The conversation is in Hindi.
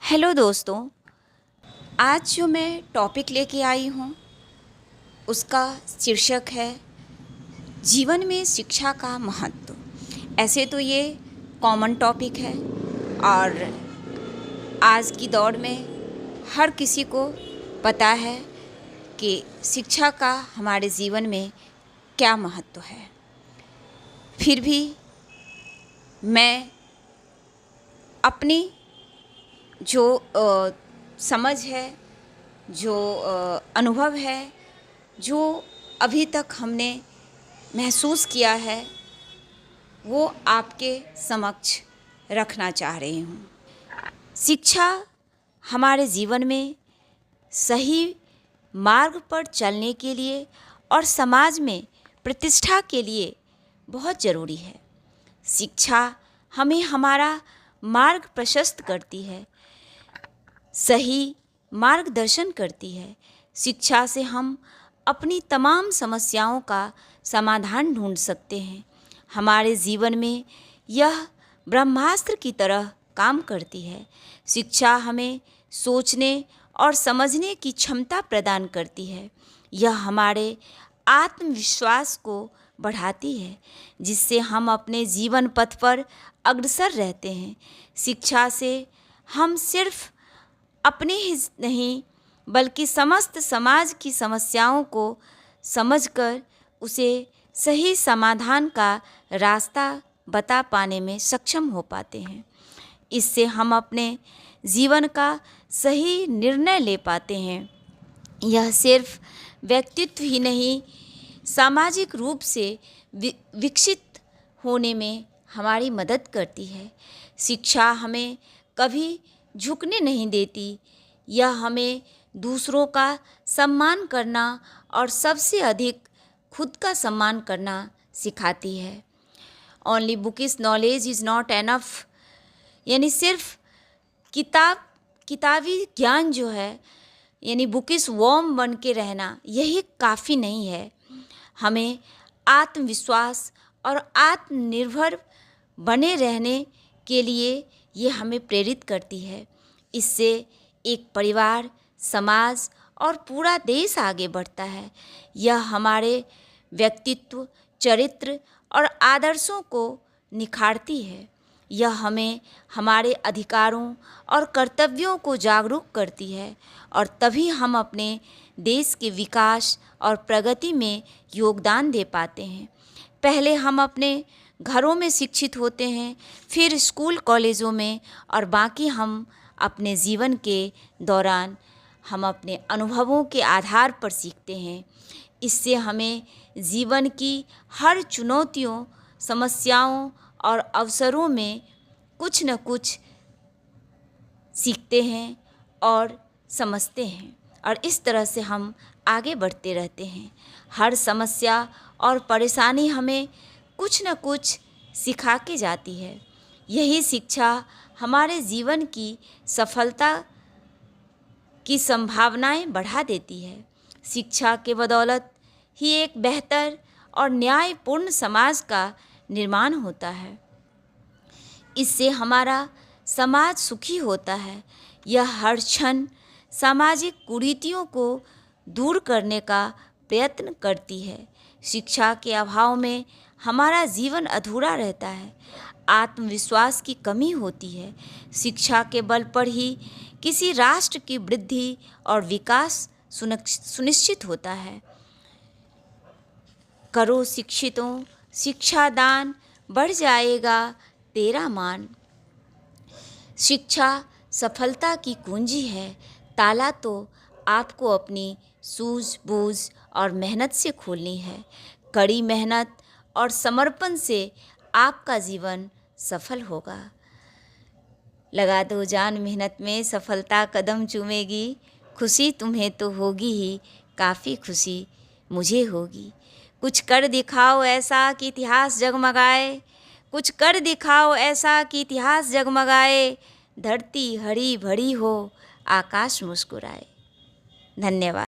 हेलो दोस्तों, आज जो मैं टॉपिक लेके आई हूँ उसका शीर्षक है जीवन में शिक्षा का महत्व। ऐसे तो ये कॉमन टॉपिक है और आज की दौर में हर किसी को पता है कि शिक्षा का हमारे जीवन में क्या महत्व है। फिर भी मैं अपनी जो समझ है, जो अनुभव है, जो अभी तक हमने महसूस किया है, वो आपके समक्ष रखना चाह रही हूँ। शिक्षा हमारे जीवन में सही मार्ग पर चलने के लिए और समाज में प्रतिष्ठा के लिए बहुत ज़रूरी है। शिक्षा हमें हमारा मार्ग प्रशस्त करती है, सही मार्गदर्शन करती है। शिक्षा से हम अपनी तमाम समस्याओं का समाधान ढूंढ सकते हैं। हमारे जीवन में यह ब्रह्मास्त्र की तरह काम करती है। शिक्षा हमें सोचने और समझने की क्षमता प्रदान करती है। यह हमारे आत्मविश्वास को बढ़ाती है, जिससे हम अपने जीवन पथ पर अग्रसर रहते हैं। शिक्षा से हम सिर्फ अपने ही नहीं बल्कि समस्त समाज की समस्याओं को समझकर उसे सही समाधान का रास्ता बता पाने में सक्षम हो पाते हैं। इससे हम अपने जीवन का सही निर्णय ले पाते हैं। यह सिर्फ व्यक्तित्व ही नहीं, सामाजिक रूप से विकसित होने में हमारी मदद करती है। शिक्षा हमें कभी झुकने नहीं देती। यह हमें दूसरों का सम्मान करना और सबसे अधिक खुद का सम्मान करना सिखाती है। Only bookish knowledge is not enough, यानी सिर्फ किताबी ज्ञान जो है, यानी बुकिश वॉर्म बन के रहना, यही काफ़ी नहीं है। हमें आत्मविश्वास और आत्मनिर्भर बने रहने के लिए ये हमें प्रेरित करती है। इससे एक परिवार, समाज और पूरा देश आगे बढ़ता है। यह हमारे व्यक्तित्व, चरित्र और आदर्शों को निखारती है। यह हमें हमारे अधिकारों और कर्तव्यों को जागरूक करती है और तभी हम अपने देश के विकास और प्रगति में योगदान दे पाते हैं। पहले हम अपने घरों में शिक्षित होते हैं, फिर स्कूल कॉलेजों में, और बाकी हम अपने जीवन के दौरान हम अपने अनुभवों के आधार पर सीखते हैं। इससे हमें जीवन की हर चुनौतियों, समस्याओं और अवसरों में कुछ न कुछ सीखते हैं और समझते हैं, और इस तरह से हम आगे बढ़ते रहते हैं। हर समस्या और परेशानी हमें कुछ न कुछ सिखा के जाती है। यही शिक्षा हमारे जीवन की सफलता की संभावनाएं बढ़ा देती है। शिक्षा के बदौलत ही एक बेहतर और न्यायपूर्ण समाज का निर्माण होता है। इससे हमारा समाज सुखी होता है। यह हर क्षण सामाजिक कुरीतियों को दूर करने का प्रयत्न करती है। शिक्षा के अभाव में हमारा जीवन अधूरा रहता है, आत्मविश्वास की कमी होती है। शिक्षा के बल पर ही किसी राष्ट्र की वृद्धि और विकास सुनिश्चित होता है। करो शिक्षितों शिक्षा दान, बढ़ जाएगा तेरा मान। शिक्षा सफलता की कुंजी है। ताला तो आपको अपनी सूझबूझ और मेहनत से खोलनी है। कड़ी मेहनत और समर्पण से आपका जीवन सफल होगा। लगा दो जान मेहनत में, सफलता कदम चूमेगी। खुशी तुम्हें तो होगी ही, काफ़ी खुशी मुझे होगी। कुछ कर दिखाओ ऐसा कि इतिहास जगमगाए, कुछ कर दिखाओ ऐसा कि इतिहास जगमगाए। धरती हरी भरी हो, आकाश मुस्कुराए। धन्यवाद।